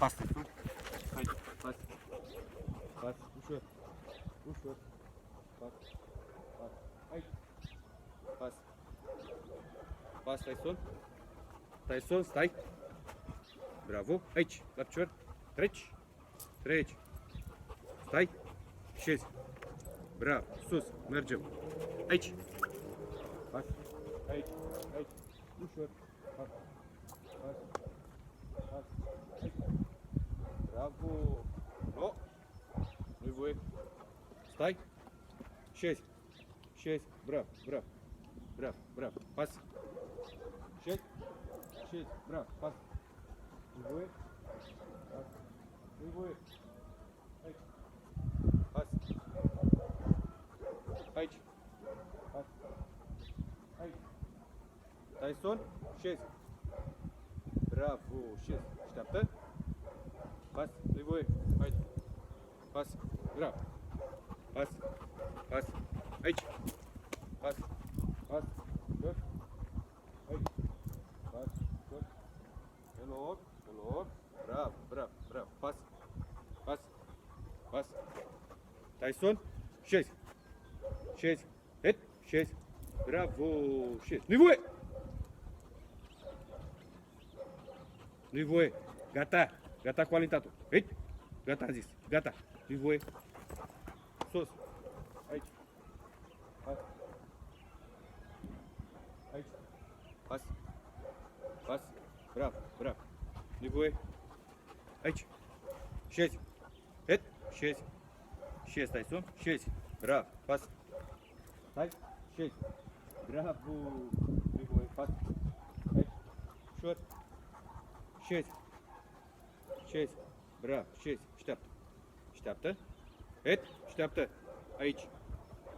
Pas. Hai, pas. Pas, ușor. Ușor. Pas. Pas. Hai. Pas. Pas, Tyson. Tyson, stai. Bravo. Aici, la picior. Treci. Treci. Stai. Șezi. Bravo. Sus. Mergem. Aici. Pas. Aici. Aici. Ușor. Pas. Pas. Pas. Aici. Bravo. No. Nu-i voie. Stai. Șezi. Șezi. Bravo. Bravo. Bravo. Bravo. Pas. Șezi. Șezi. Bravo. Pas. Nu-i voie. Pas. Nu-i voie. Aici. Pas. Aici. Pas. Aici. Tyson. Șezi. Bravo. Șezi. Așteaptă. Pas. Nu-i voie. Aici. Pas. Bravo. Pas. Pas. Aici. Pas. Pas. Ușor. Aici. Pas. Ușor. Pe loc. Pe loc. Bravo. Bravo. Bravo. Pas. Pas. Pas. Tyson. Șezi. Șezi. Et. Șezi. Bravo. Șezi. Nu-i voie. Nu-i voie. Gata. Gata cu alintatul. Ei. Gata, am zis. Gata. Nu-i voie. Sus. Aici. Pas. Aici. Pas. Pas. Bravo. Bravo. Nu-i voie. Aici. Șezi. Et. Șezi. Șezi, Tyson. Șezi. Bravo. Pas. Stai. Șezi. Bravo. Nu-i voie. Pas. Aici. Ușor. Șezi. Șezi. Bravo. Șezi. Așteaptă. Așteaptă. Et. Așteaptă. Aici.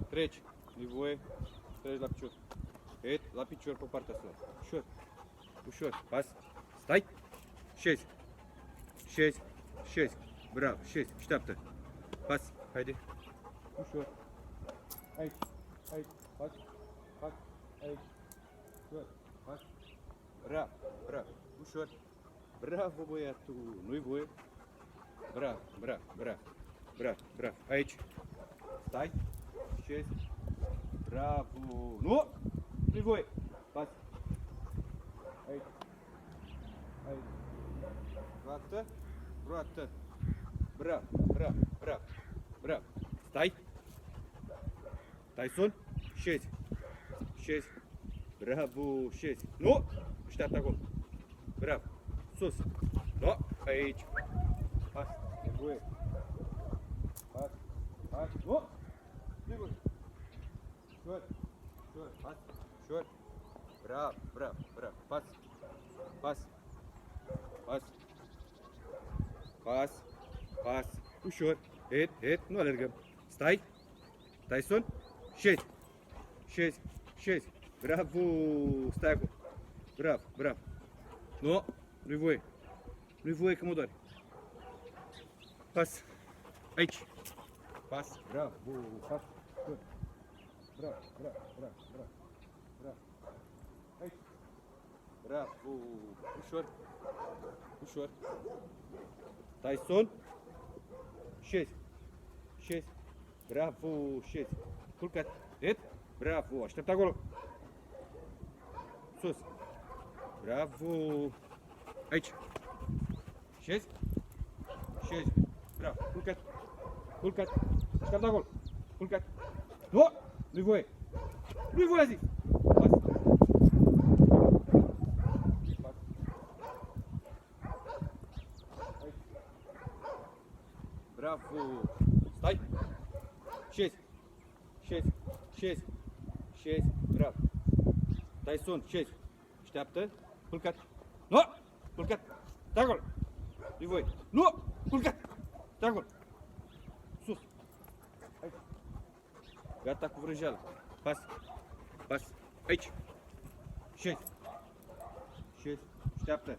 Treci. Nu-i voie. Treci la picior. Et. La picior pe partea asta. Ușor. Ușor. Pas. Stai. Șezi. Șezi. Șezi. Bravo. Șezi. Așteaptă. Pas. Haide. Ușor. Aici. Aici. Pas. Pas. Aici. Ușor. Pas. Bravo. Bravo. Ușor. Bravo, băiatul. Nu-i voie. Bravo. Bravo. Bravo. Bravo. Bravo. Aici. Stai. Șezi. Bravo. Nu! Nu-i voie. Pas. Aici. Aici. Roată. Roată. Bravo. Bravo. Bravo. Bravo. Stai. Tyson. Șezi. Șezi. Bravo. Șezi. Nu! Așteaptă acolo. Bravo. Sus. Nu! Aici. Pas. Nu-i voie. Pas. Pas. Nu! Nu-i voie. Ușor. Ușor. Pas. Ușor. Bravo. Bravo. Bravo. Pas. Pas. Pas. Pas. Pas. Ușor. Et. Et. Nu alergăm. Stai. Tyson. Șezi. Șezi. Șezi. Bravo. Stai acolo. Bravo. Bravo. Nu. Nu-i voie. Nu-i voie că mă doare. Pas. Aici. Pas. Bravo. Pas. Bravo. Bravo. Bravo. Bravo. Bravo. Bravo. Aici. Bravo. Ușor. Ușor. Tyson. Șezi. Șezi. Bravo. Șezi. Culcat. Et. Bravo. Așteaptă acolo. Sus. Bravo. Aici. Șezi. Șezi. Bravo. Culcat. Culcat. Așteaptă acolo. Culcat. Nu! Nu-i voie. Nu-i voie, zic. Pas. Pas. Aici. Bravo. Stai. Șezi. Șezi. Șezi. Șezi. Bravo. Tyson. Șezi. Așteaptă. Culcat. Nu! Culcat. Stai acolo. Nu-i voie. Nu! Culcat. Stai acolo. Sus. Aici. Gata cu vrăjeală. Pas. Pas. Aici. Șezi. Șezi. Așteaptă.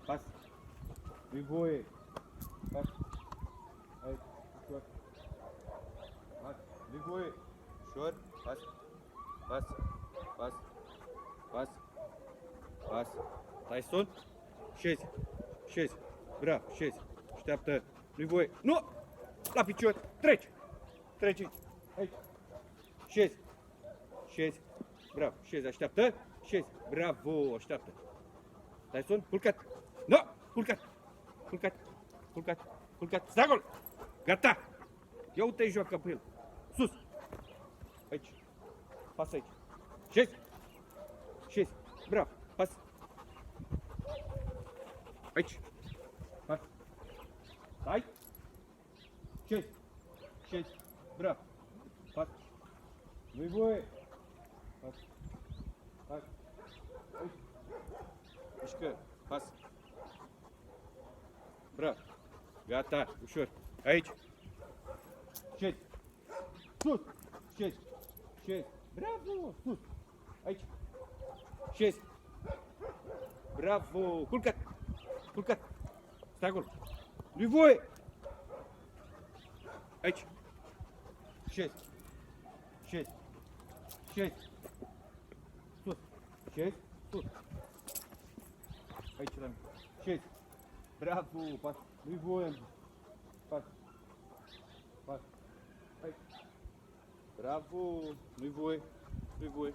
Pas. Nu-i voie. Pas. Aici. Ușor. Pas. Nu-i voie. Ușor. Pas. Pas. Pas. Pas. Pas. Tyson. Șezi. Șezi. Bravo, șezi. Așteaptă. Nu-i voie. Nu! La picior. Treci. Treci aici. Aici. Șezi. Șezi. Bravo. Șezi. Așteaptă. Șezi. Bravo. Așteaptă. Tyson, culcat. Nu! Culcat. Culcat. Culcat. Culcat. Stai acolo. Gata. Ia uite joacă pe el. Sus. Aici. Pas aici. Șezi. Șezi. Bravo. Pas. Aici. Pas. Stai. Șezi. Șezi. Bravo. Pas. Nu-i voie. Pas. Pas. Aici. Mișcă. Pas. Bravo. Gata. Ușor. Aici. Șezi. Sus. Șezi. Șezi. Bravo. Sus. Aici. Șezi. Bravo. Culcat. Culcat. Stai acolo. Nu-i voie. Aici. Șezi. Șezi. Șezi. Sus. Șezi. Sus. Aici la mine. Șezi. Bravo. Pas. Nu-i voie. Pas. Pas. Aici. Bravo. Nu-i voie. Nu-i voie.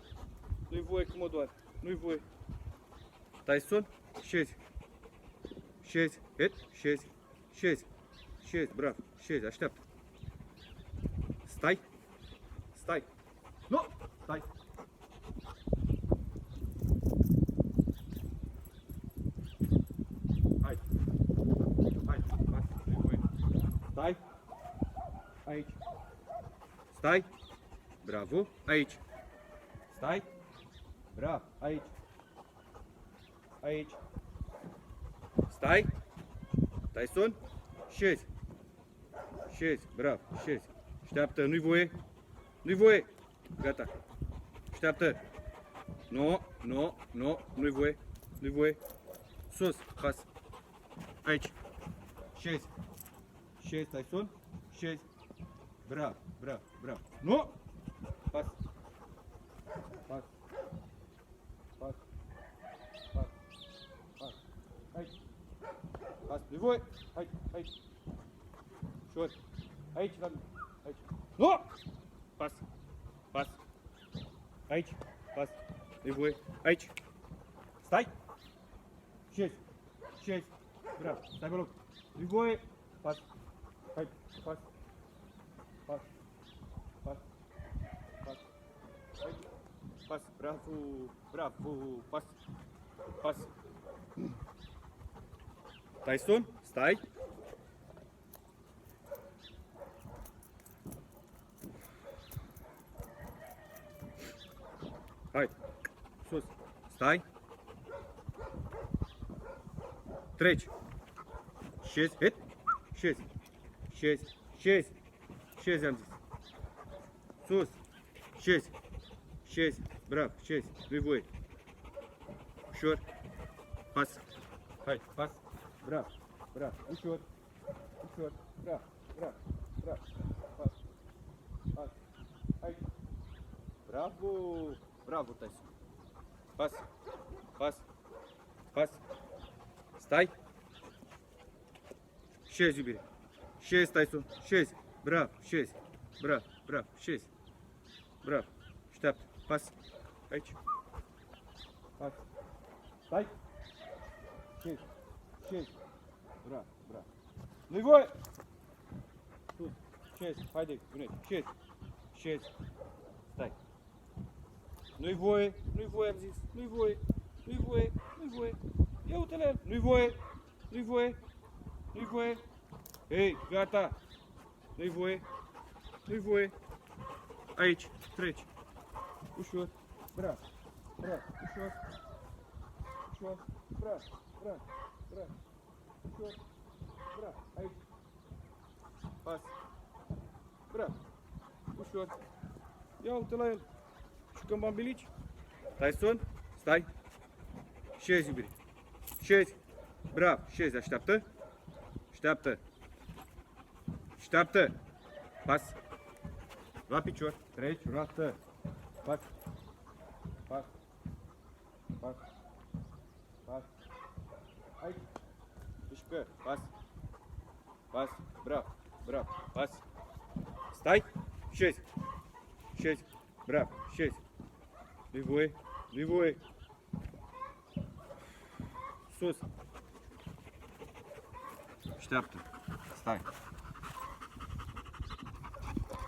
Nu-i voie că mă doare. Nu-i voie. Tyson. Șezi. Șezi. Et. Șezi. Șezi. Șezi. Bravo. Șezi. Așteaptă. Stai. Stai. Nu. Stai. Hai. Hai. Stai. Aici. Stai. Bravo. Aici. Stai. Bravo. Aici. Aici. Stai. Tyson. Șezi. Șezi. Bravo. Șezi. Așteaptă. Nu-i voie. Nu-i voie. Gata. Așteaptă. Nu. Nu. Nu. Nu-i voie. Nu-i voie. Sus. Pas. Aici. Șezi. Șezi, Tyson. Șezi. Bravo. Bravo. Bravo. Nu. Pas. Pas. Pas. Pas. Pas. Aici. Pas. Nu-i voie. Aici. Aici. Ușor. Aici la mine. Aici. Nu! Pas. Pas. Aici. Pas. Nu-i voie. Aici. Stai. Șezi. Șezi. Bravo. Stai pe loc. Nu-i voie. Pas. Hai. Pas. Pas. Pas. Pas. Aici. Pas. Bravo. Bravo. Pas. Pas. Tyson. Stai. Hai, sus, stai, treci, șezi, hit, șezi, șezi, șezi, șezi am zis, sus, șezi, șezi, bravo, șezi, nu-i voie, ușor, pas, hai, pas, bravo, bravo, ușor, ușor, bravo, bravo, bravo, pas, pas, hai, bravo. Bravo, Tyson. Pas. Pas. Pas. Stai. Șezi, iubire. Șezi, Tyson. Șezi. Bravo. Șezi. Bravo. Bravo. Șezi. Bravo. Așteaptă. Pas. Aici. Pas. Stai. Șezi. Șezi. Bravo. Bravo. Nu-i voie. Sus. Șezi. Haide, Ionuț. Șezi. Șezi. Stai. Nu-i voie, nu-i voie, am zis, nu-i voie, nu-i voie, nu-i voie. Ia uite la el, nu-i voie, nu-i voie, nu-i voie. Ei, gata, nu-i voie, nu-i voie. Aici, treci. Ușor, bravo, bravo, ușor, ușor, bravo, bravo, bravo, ușor, bravo, aici. Pas, bravo, ușor. Ia uite la el. Jucăm bambilici. Tyson, stai. Șezi, iubire. Șezi. Bravo, șezi, așteaptă. Așteaptă. Așteaptă. Pas. La picior. Treci, roată. Pas. Pas. Pas. Pas. Aici. Mișcă. Mișcă, pas. Pas, bravo, bravo, pas. Stai, șezi. Șezi, bravo, șezi. Nu-i voie, nu-i voie. Sus. Așteaptă. Stai.